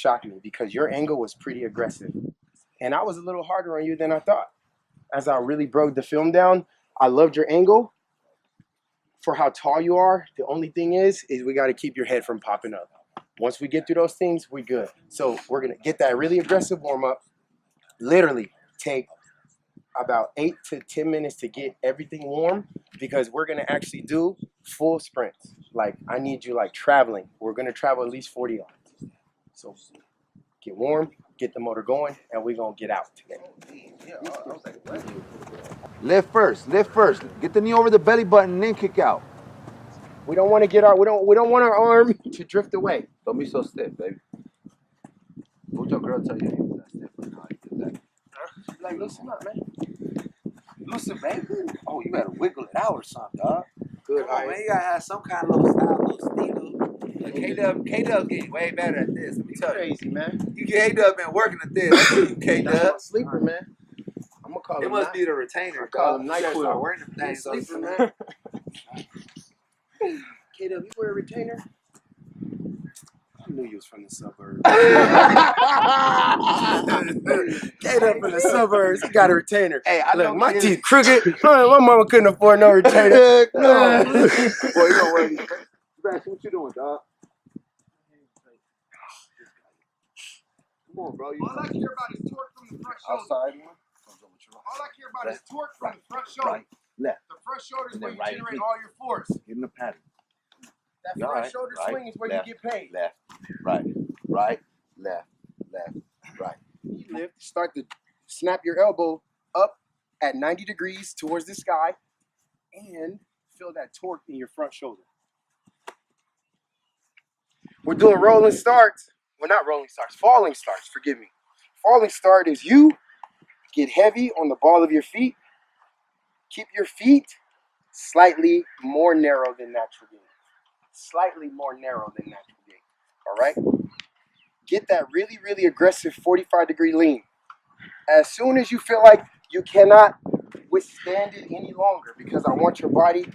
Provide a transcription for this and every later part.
shocked me because your angle was pretty aggressive. And I was a little harder on you than I thought. As I really broke the film down, I loved your angle. For how tall you are, the only thing is we got to keep your head from popping up. Once we get through those things, we're good. So we're going to get that really aggressive warm-up. Literally take about 8 to 10 minutes to get everything warm because we're going to actually do full sprints. Like, I need you like traveling. We're going to travel at least 40 yards. So get warm, get the motor going, and we're going to get out today. Lift first, lift first. Get the knee over the belly button and then kick out. We don't want to get our we don't want our arm to drift away. Don't be so stiff, baby. What'd your girl tell you he was that stiff right now? You did that. Like, loosen up, man. Loosen, baby. Oh, you gotta wiggle it out or something, dog. Good, Come on, man. You gotta have some kind of little style, little steal. K-Dub getting way better at this. Let me tell you. Crazy, man. K-Dub been working at this. That's you, K-Dub. Sleeper, man. I'm gonna call It him. must be the retainer. Call him NyQuil. Start wearing them things. Sleeper, man. K-Dub, you wear a retainer? I knew you was from the suburbs. K-Dub from the suburbs. He got a retainer. Hey, I Look, know my teeth crooked. My mama couldn't afford no retainer. Boy, you don't wear these. Sebastian, what you doing, dog? Come on, bro. All I care about is torque from the front shoulder. Outside one. All I care about is torque from the front shoulder. Right, left. The front shoulder is And where then you right generate feet. all your force. Get in the pattern. That You all front right? shoulder Right, swing is where left, you get paid. Left, right, right, left, left, right. You lift, start to snap your elbow up at 90 degrees towards the sky and feel that torque in your front shoulder. We're doing rolling starts. Well, not rolling starts, falling starts, forgive me. Falling start is you get heavy on the ball of your feet. Keep your feet slightly more narrow than natural gait. Slightly more narrow than natural gait. All right? Get that really, really aggressive 45-degree lean. As soon as you feel like you cannot withstand it any longer, because I want your body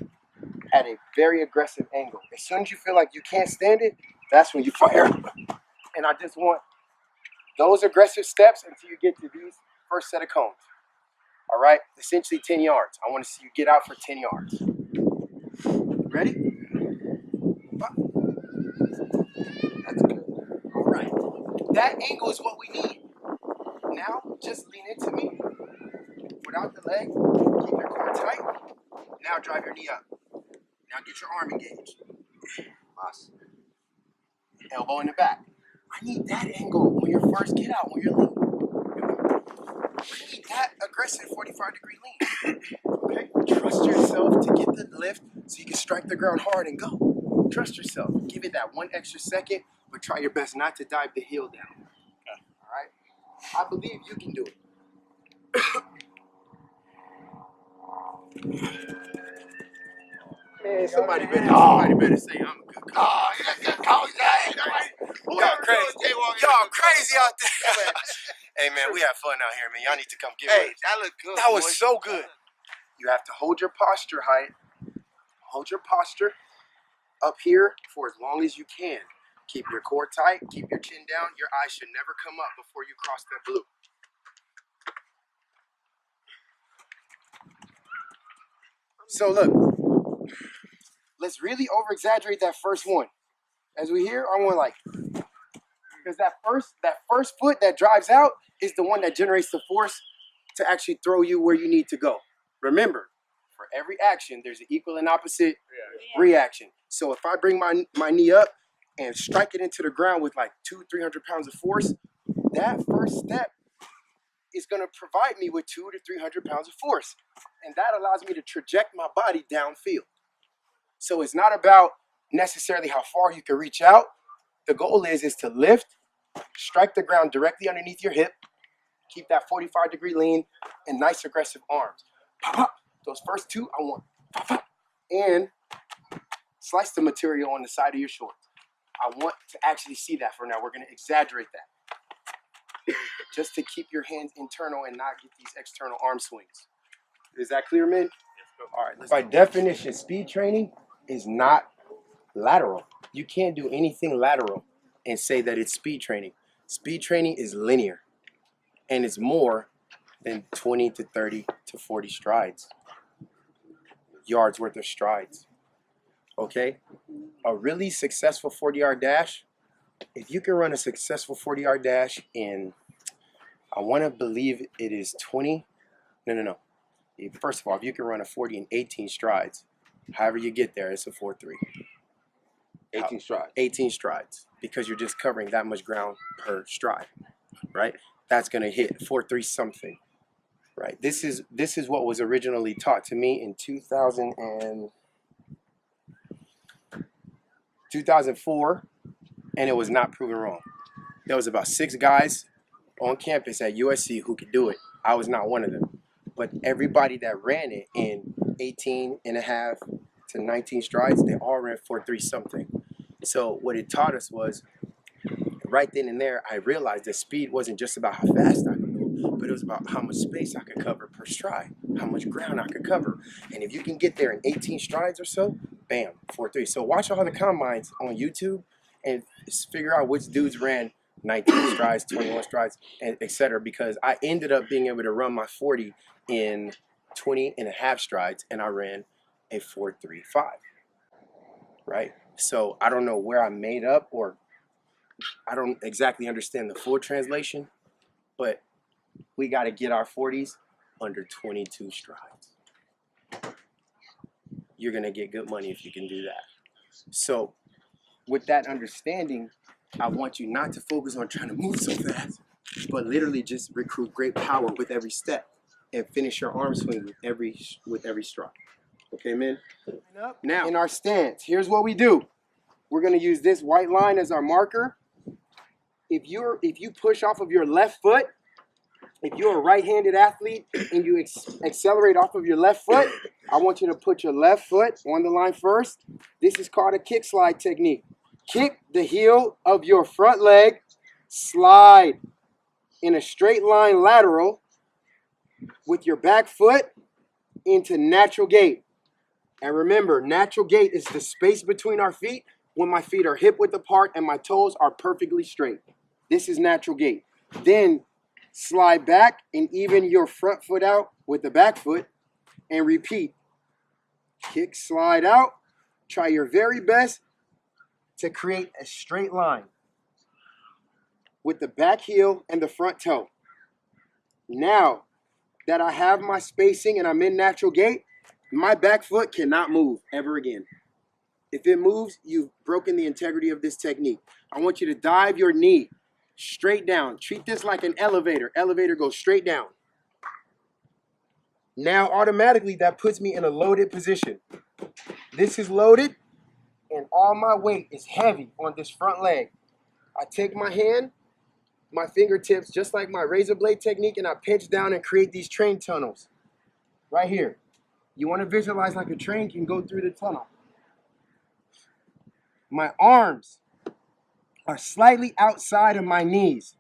at a very aggressive angle. As soon as you feel like you can't stand it, that's when you fire. And I just want those aggressive steps until you get to these first set of cones. All right? Essentially 10 yards. I want to see you get out for 10 yards. Ready? That's good. All right. That angle is what we need. Now, just lean into me. Without the leg. Keep your core tight. Now drive your knee up. Now get your arm engaged. Awesome. Elbow in the back. I need that angle when you first get out, when you're lean. I need that aggressive 45-degree lean. Okay? Trust yourself to get the lift so you can strike the ground hard and go. Trust yourself. Give it that one extra second, but try your best not to dive the heel down. Okay. All right? I believe you can do it. Man, somebody better say I'm a good coach. Oh, you got good coach. Y'all crazy. Y'all crazy out there. Hey, man, we have fun out here, man. Y'all need to come get Hey, us. that look good. That was boy. so good. You have to hold your posture height. Hold your posture up here for as long as you can. Keep your core tight. Keep your chin down. Your eyes should never come up before you cross that blue. So look, let's really over-exaggerate that first one. As we hear, I want like, because that first foot that drives out is the one that generates the force to actually throw you where you need to go. Remember, for every action, there's an equal and opposite reaction. So if I bring my knee up and strike it into the ground with like 200-300 pounds of force, that first step is going to provide me with 200 to 300 pounds of force. And that allows me to traject my body downfield. So it's not about necessarily how far you can reach out. The goal is to lift, strike the ground directly underneath your hip, keep that 45-degree lean, and nice aggressive arms. Pop, pop. Those first two, I want pop, pop, and slice the material on the side of your shorts. I want to actually see that for now. We're going to exaggerate that. Just to keep your hands internal and not get these external arm swings. Is that clear, men? All right. By definition, speed training is not lateral. You can't do anything lateral and say that it's speed training. Speed training is linear, and it's more than 20 to 30 to 40 strides, yards worth of strides. Okay? A really successful 40-yard dash, if you can run a successful 40-yard dash in, I want to believe it is 20, no. First of all, if you can run a 40 in 18 strides, however you get there, it's a 4.3. 18 strides. 18 strides, because you're just covering that much ground per stride, right? That's going to hit 4.3 something, right? This is what was originally taught to me in 2004, and it was not proven wrong. There was about 6 guys on campus at USC who could do it. I was not one of them. But everybody that ran it in 18 and a half to 19 strides, they all ran 4.3 something. So what it taught us was, right then and there, I realized that speed wasn't just about how fast I could go, but it was about how much space I could cover per stride, how much ground I could cover. And if you can get there in 18 strides or so, bam, 4.3. So watch all the combines on YouTube and figure out which dudes ran 19 strides, 21 strides, and etc. Because I ended up being able to run my 40 in 20 and a half strides, and I ran a 4.35, right? So I don't know where I made up, or I don't exactly understand the full translation, but we got to get our 40s under 22 strides. You're going to get good money if you can do that. So with that understanding, I want you not to focus on trying to move so fast, but literally just recruit great power with every step and finish your arm swing with every stride. Okay, man? Now, in our stance, here's what we do. We're going to use this white line as our marker. If you push off of your left foot, if you're a right-handed athlete and you accelerate off of your left foot, I want you to put your left foot on the line first. This is called a kick slide technique. Kick the heel of your front leg, slide in a straight line lateral with your back foot into natural gait. And remember, natural gait is the space between our feet when my feet are hip width apart and my toes are perfectly straight. This is natural gait. Then slide back and even your front foot out with the back foot and repeat. Kick, slide out. Try your very best to create a straight line with the back heel and the front toe. Now that I have my spacing and I'm in natural gait, my back foot cannot move ever again. If it moves, you've broken the integrity of this technique. I want you to dive your knee straight down. Treat this like an elevator. Elevator goes straight down. Now automatically that puts me in a loaded position. This is loaded and all my weight is heavy on this front leg. I take my hand, my fingertips, just like my razor blade technique, and I pinch down and create these train tunnels right here. You want to visualize like a train can go through the tunnel. My arms are slightly outside of my knees.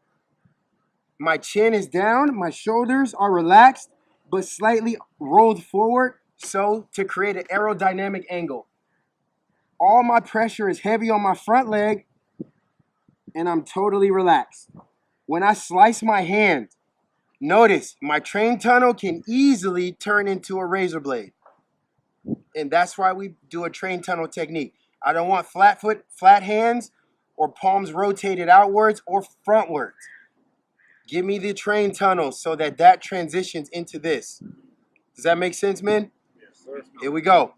My chin is down, my shoulders are relaxed, but slightly rolled forward, so to create an aerodynamic angle. All my pressure is heavy on my front leg, and I'm totally relaxed. When I slice my hand, notice my train tunnel can easily turn into a razor blade. And that's why we do a train tunnel technique. I don't want flat foot, flat hands, or palms rotated outwards or frontwards. Give me the train tunnel so that transitions into this. Does that make sense, men? Yes, sir. Here we go.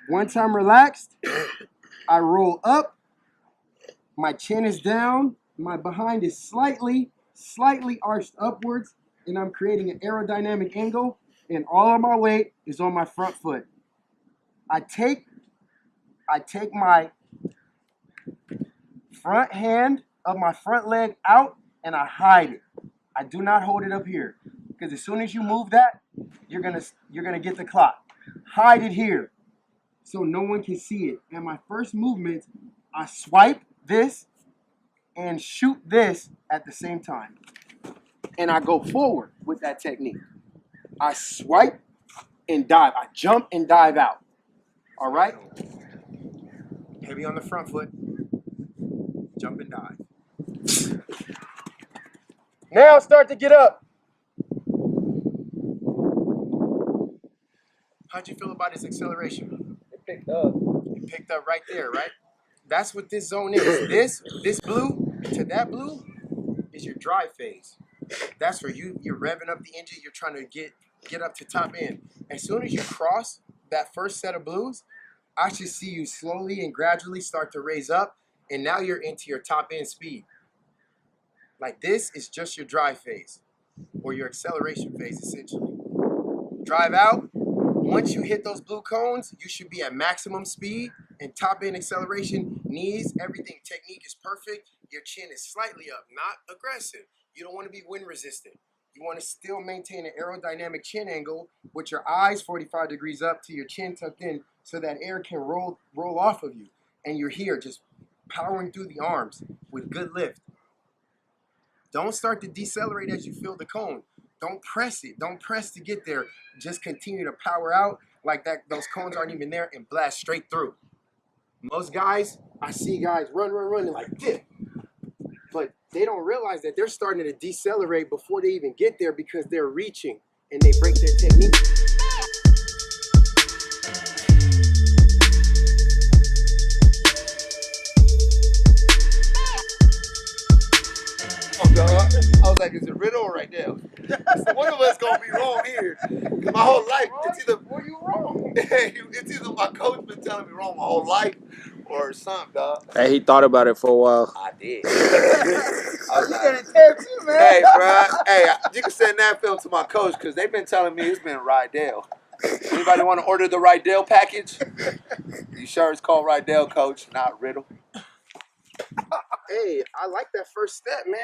Once I'm relaxed, I roll up. My chin is down. My behind is slightly arched upwards, and I'm creating an aerodynamic angle, and all of my weight is on my front foot. I take my front hand of my front leg out and I hide it. I do not hold it up here, because as soon as you move that, you're gonna get the clock. Hide it here so no one can see it. And my first movement, I swipe this and shoot this at the same time. And I go forward with that technique. I swipe and dive. I jump and dive out. All right? Heavy on the front foot. Jump and dive. Now start to get up. How'd you feel about his acceleration? It picked up. It picked up right there, right? That's what this zone is. This blue to that blue is your drive phase. That's where you're revving up the engine. You're trying to get up to top end. As soon as you cross that first set of blues, I should see you slowly and gradually start to raise up, and now you're into your top end speed. Like this is just your drive phase, or your acceleration phase essentially. Drive out. Once you hit those blue cones, you should be at maximum speed and top end acceleration, knees, everything, technique is perfect. Your chin is slightly up, not aggressive. You don't want to be wind resistant. You want to still maintain an aerodynamic chin angle with your eyes 45 degrees up to your chin tucked in so that air can roll off of you. And you're here just powering through the arms with good lift. Don't start to decelerate as you feel the cone. Don't press it. Don't press to get there. Just continue to power out like that. Those cones aren't even there and blast straight through. Most guys, I see guys run and like this. But they don't realize that they're starting to decelerate before they even get there because they're reaching and they break their technique. I was like, is it Riddle or right there? One of us gonna be wrong here. 'Cause my whole life, it's either Were you wrong? it's either my coach been telling me wrong my whole life or something, dog. Hey, he thought about it for a while. I did. I was like, hey, bro. Hey, you can send that film to my coach because they've been telling me it's been Rydell. Anybody want to order the Rydell package? You sure it's called Rydell, coach, not Riddle? Hey, I like that first step, man.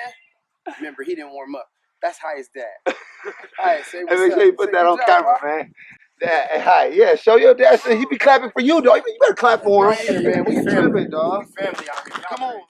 Remember, he didn't warm up. That's high as dad. All right, say what's Hey, make up. sure you put Say that good on job, camera, bro. man. Hey, hi, yeah, show your dad. He be clapping for you, dog. You better clap for him. Right here, man. We family. Tripping, dog. We family out here. Come on, man.